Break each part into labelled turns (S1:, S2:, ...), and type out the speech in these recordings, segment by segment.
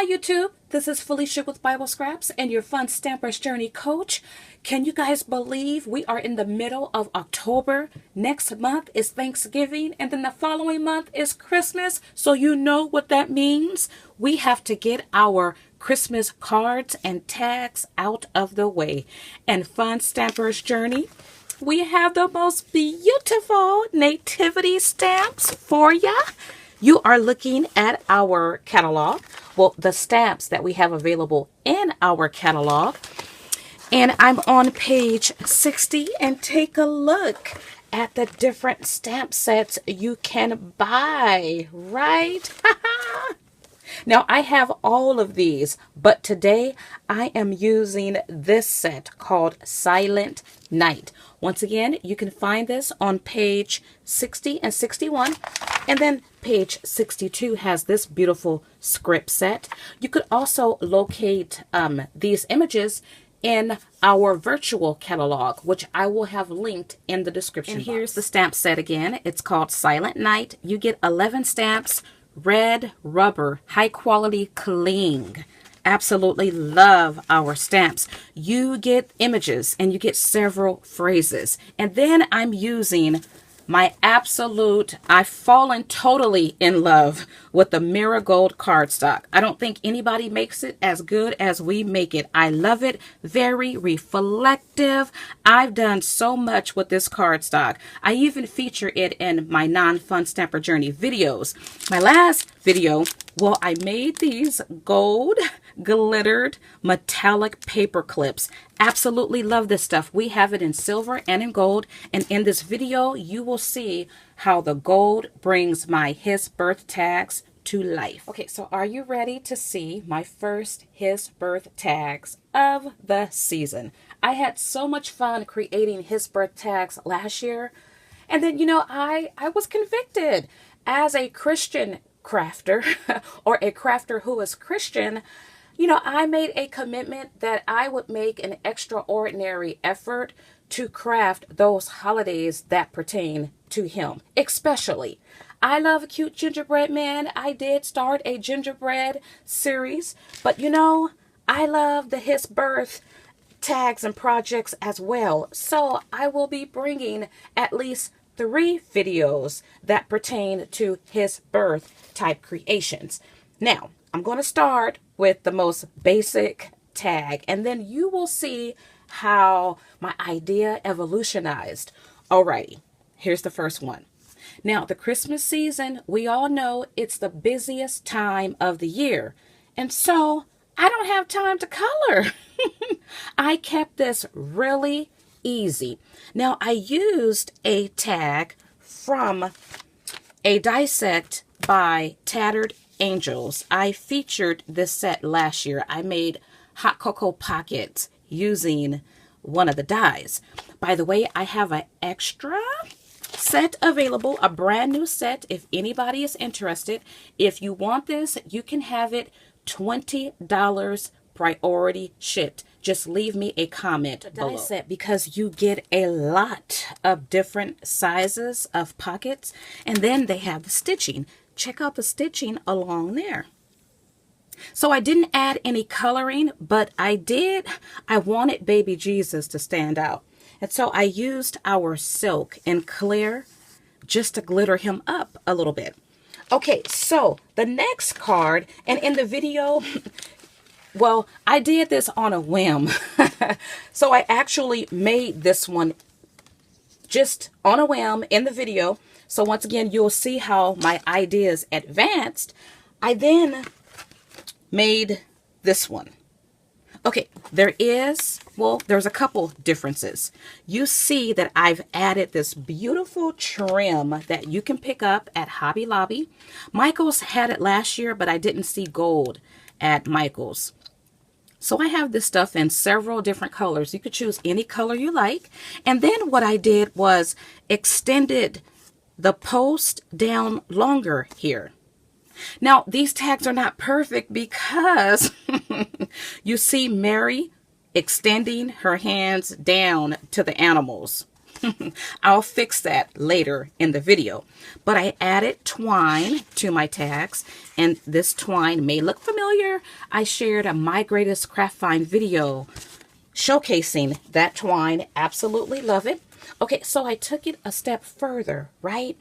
S1: Hi YouTube, this is Felicia with Bible Scraps and your Fun Stamper's Journey coach. Can you guys believe we are in the middle of October? Next month is Thanksgiving and then the following month is Christmas. So you know what that means? We have to get our Christmas cards and tags out of the way. And Fun Stamper's Journey, we have the most beautiful nativity stamps for ya. You are looking at our catalog. Well, the stamps that we have available in our catalog. And I'm on page 60 and take a look at the different stamp sets you can buy, right? Now, I have all of these, but today I am using this set called Silent Night. Once again, you can find this on page 60 and 61. And then page 62 has this beautiful script set. You could also locate these images in our virtual catalog, which I will have linked in the description box. And here's the stamp set again. It's called Silent Night. You get 11 stamps, red rubber, high quality cling. Absolutely love our stamps. You get images and you get several phrases. And then I'm using my absolute, I've fallen totally in love with the Marigold cardstock. I don't think anybody makes it as good as we make it. I love it. Very reflective. I've done so much with this cardstock. I even feature it in my non-Fun Stamper Journey videos. My last video, well, I made these gold glittered metallic paper clips. Absolutely love this stuff. We have it in silver and in gold. And in this video, you will see how the gold brings my His Birth tags to life. Okay, so are you ready to see my first His Birth tags of the season? I had so much fun creating His Birth tags last year. And then, you know, I was convicted as a Christian crafter or a crafter who is Christian. You know, I made a commitment that I would make an extraordinary effort to craft those holidays that pertain to him. Especially, I love a cute gingerbread man. I did start a gingerbread series, but you know, I love the His Birth tags and projects as well. So I will be bringing at least 3 videos that pertain to His Birth type creations. Now, I'm going to start with the most basic tag, and then you will see how my idea evolutionized. Alrighty, here's the first one. Now, the Christmas season, we all know it's the busiest time of the year, and so I don't have time to color. I kept this really easy. Now, I used a tag from a die set by Tattered Angels. I featured this set last year. I made hot cocoa pockets using one of the dies. By the way, I have an extra set available, a brand new set if anybody is interested. If you want this, you can have it $20 priority shipped. Just leave me a comment below. Die set, because you get a lot of different sizes of pockets, and then they have the stitching. Check out the stitching along there. So I didn't add any coloring, but I wanted baby Jesus to stand out. And so I used our silk and clear just to glitter him up a little bit. Okay, so the next card, and in the video, well, I did this on a whim. So I actually made this one just on a whim in the video. So once again, you'll see how my ideas advanced. I then made this one. Okay, there's a couple differences. You see that I've added this beautiful trim that you can pick up at Hobby Lobby. Michael's had it last year, but I didn't see gold at Michael's. So I have this stuff in several different colors. You could choose any color you like. And then what I did was extended the post down longer here. Now, these tags are not perfect because you see Mary extending her hands down to the animals. I'll fix that later in the video. But I added twine to my tags, and this twine may look familiar. I shared a My Greatest Craft Find video showcasing that twine. Absolutely love it. Okay, so I took it a step further, right?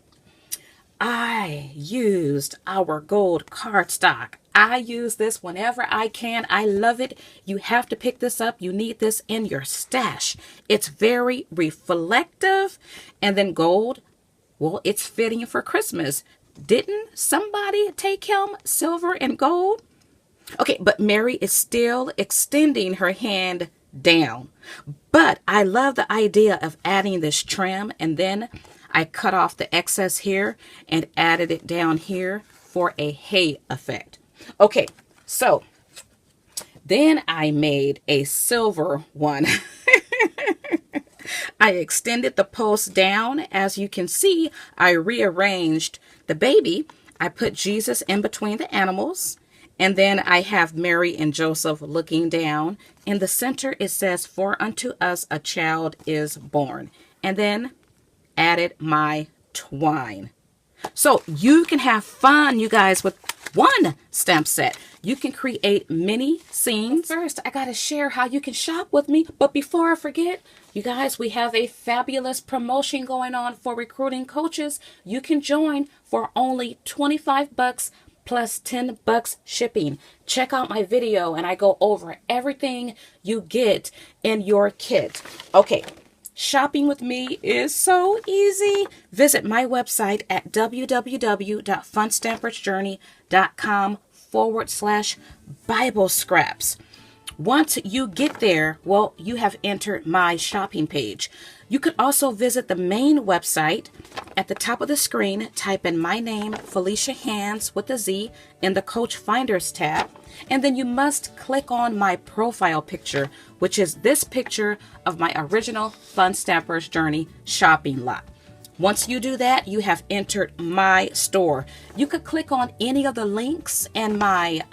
S1: I used our gold cardstock. I use this whenever I can. I love it. You have to pick this up. You need this in your stash. It's very reflective. And then gold, well, it's fitting for Christmas. Didn't somebody take him silver and gold? Okay, but Mary is still extending her hand down. But I love the idea of adding this trim, and then I cut off the excess here and added it down here for a hay effect. Okay, so then I made a silver one. I extended the post down. As you can see, I rearranged the baby. I put Jesus in between the animals. And then I have Mary and Joseph looking down. In the center, it says, "For unto us a child is born." And then added my twine. So you can have fun, you guys, with one stamp set. You can create mini scenes. First, I gotta share how you can shop with me. But before I forget, you guys, we have a fabulous promotion going on for recruiting coaches. You can join for only $25 plus $10 shipping. Check out my video and I go over everything you get in your kit. Okay. Shopping with me is so easy. Visit my website at www.funstampersjourney.com/Bible scraps. Once you get there, well, you have entered my shopping page. You could also visit the main website. At the top of the screen, type in my name, Felicia Hands with a Z, in the Coach Finders tab. And then you must click on my profile picture, which is this picture of my original Fun Stampers Journey shopping lot. Once you do that, you have entered my store. You could click on any of the links in my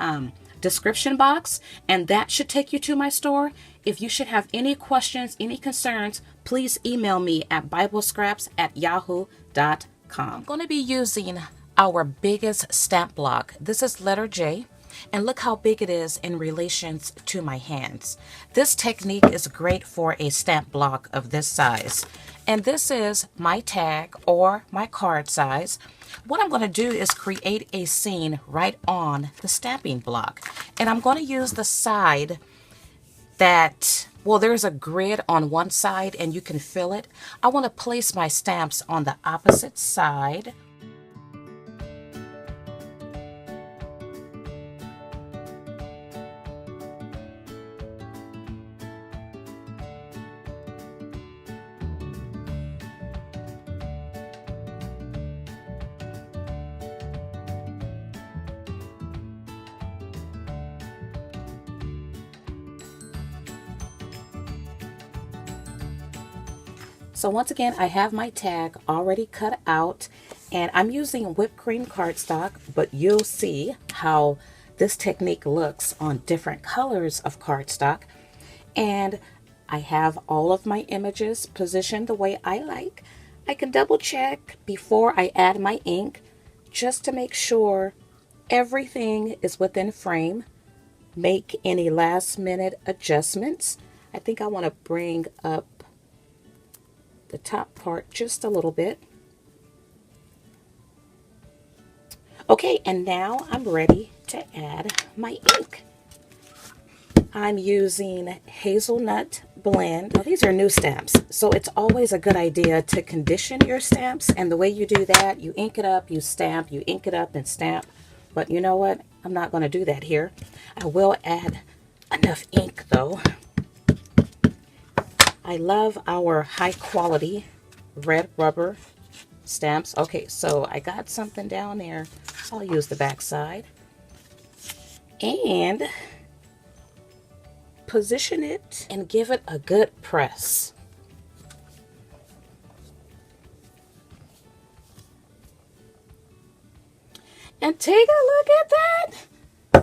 S1: description box, and that should take you to my store. If you should have any questions, any concerns, please email me at biblescraps@yahoo.com. I'm going to be using our biggest stamp block. This is letter J. And look how big it is in relation to my hands. This technique is great for a stamp block of this size. And this is my tag or my card size. What I'm going to do is create a scene right on the stamping block. And I'm going to use the side that, well, there's a grid on one side and you can fill it. I want to place my stamps on the opposite side. So once again, I have my tag already cut out and I'm using whipped cream cardstock, but you'll see how this technique looks on different colors of cardstock. And I have all of my images positioned the way I like. I can double check before I add my ink just to make sure everything is within frame. Make any last minute adjustments. I think I want to bring up the top part just a little bit. Okay, and now I'm ready to add my ink. I'm using hazelnut blend. Now, these are new stamps, so it's always a good idea to condition your stamps. And the way you do that, you ink it up, you stamp, you ink it up and stamp. But you know what? I'm not going to do that here. I will add enough ink though. I love our high quality red rubber stamps. Okay, so I got something down there. I'll use the back side and position it and give it a good press. And take a look at that.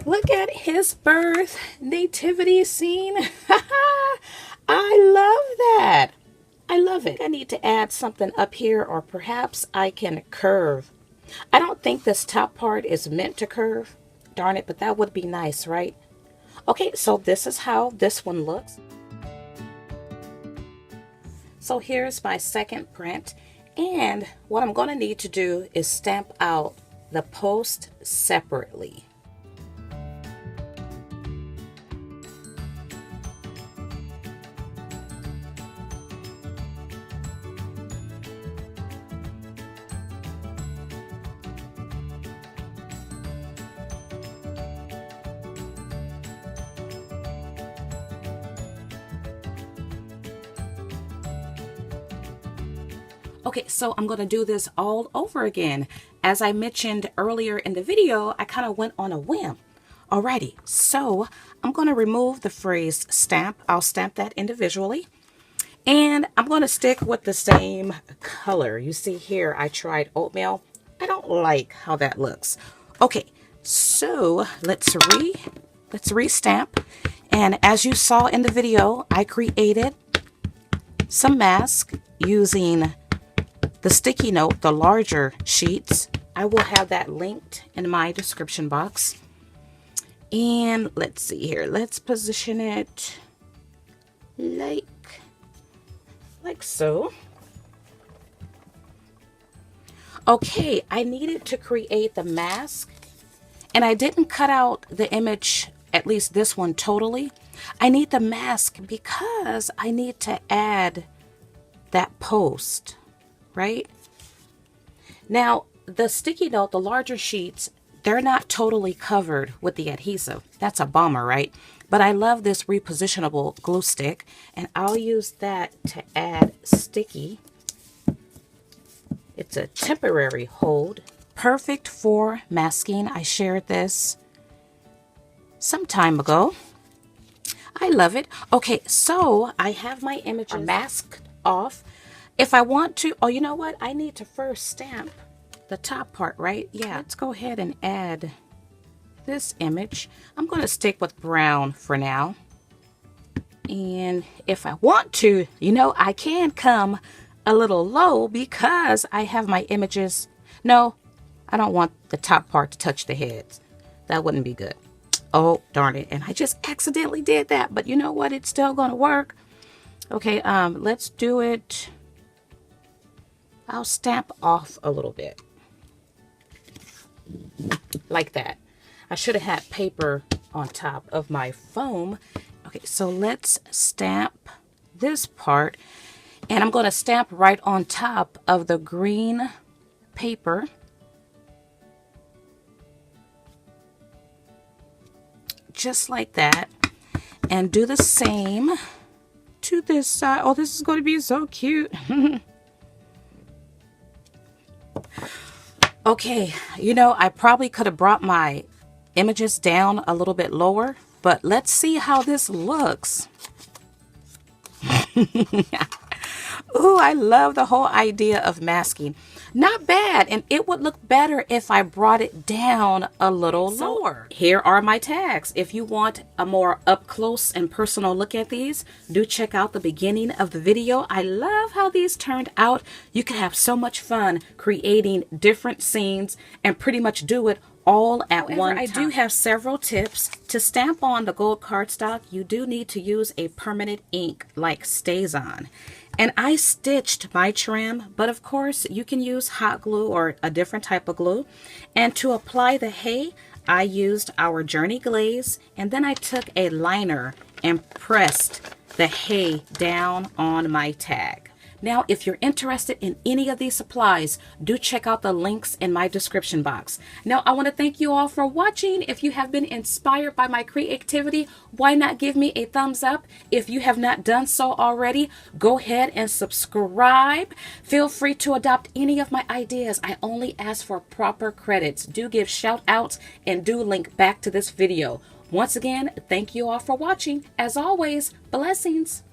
S1: Look at his birth nativity scene. I love that. I love it. I need to add something up here, or perhaps I can curve. I don't think this top part is meant to curve. Darn it, but that would be nice, right? Okay, so this is how this one looks. So here's my second print, and what I'm going to need to do is stamp out the post separately. Okay, so I'm going to do this all over again. As I mentioned earlier in the video, I kind of went on a whim. Alrighty, so I'm going to remove the phrase stamp. I'll stamp that individually. And I'm going to stick with the same color. You see here, I tried oatmeal. I don't like how that looks. Okay, so let's re-stamp. And as you saw in the video, I created some mask using the sticky note, the larger sheets. I will have that linked in my description box. And let's see here. Let's position it like so. Okay, I needed to create the mask, and I didn't cut out the image, at least this one, totally. I need the mask because I need to add that post. Right? Now, the sticky note, the larger sheets, they're not totally covered with the adhesive. That's a bummer, right? But I love this repositionable glue stick, and I'll use that to add sticky. It's a temporary hold. Perfect for masking. I shared this some time ago. I love it. Okay, so I have my images masked off. If I want to, oh, you know what? I need to first stamp the top part, right? Yeah, let's go ahead and add this image. I'm going to stick with brown for now. And if I want to, you know, I can come a little low because I have my images. No, I don't want the top part to touch the heads. That wouldn't be good. Oh, darn it. And I just accidentally did that. But you know what? It's still going to work. Okay, let's do it. I'll stamp off a little bit. Like that. I should have had paper on top of my foam. Okay, so let's stamp this part. And I'm going to stamp right on top of the green paper. Just like that. And do the same to this side. Oh, this is going to be so cute. Okay, you know, I probably could have brought my images down a little bit lower, but let's see how this looks. Ooh, I love the whole idea of masking. Not bad, and it would look better if I brought it down a little lower. Here are my tags. If you want a more up close and personal look at these, do check out the beginning of the video. I love how these turned out. You can have so much fun creating different scenes and pretty much do it all at one time. I do have several tips. To stamp on the gold cardstock, you do need to use a permanent ink like StazOn. And I stitched my trim, but of course you can use hot glue or a different type of glue. And to apply the hay, I used our Journey Glaze, and then I took a liner and pressed the hay down on my tag. Now, if you're interested in any of these supplies, do check out the links in my description box. Now, I want to thank you all for watching. If you have been inspired by my creativity, why not give me a thumbs up? If you have not done so already, go ahead and subscribe. Feel free to adopt any of my ideas. I only ask for proper credits. Do give shout outs and do link back to this video. Once again, thank you all for watching. As always, blessings.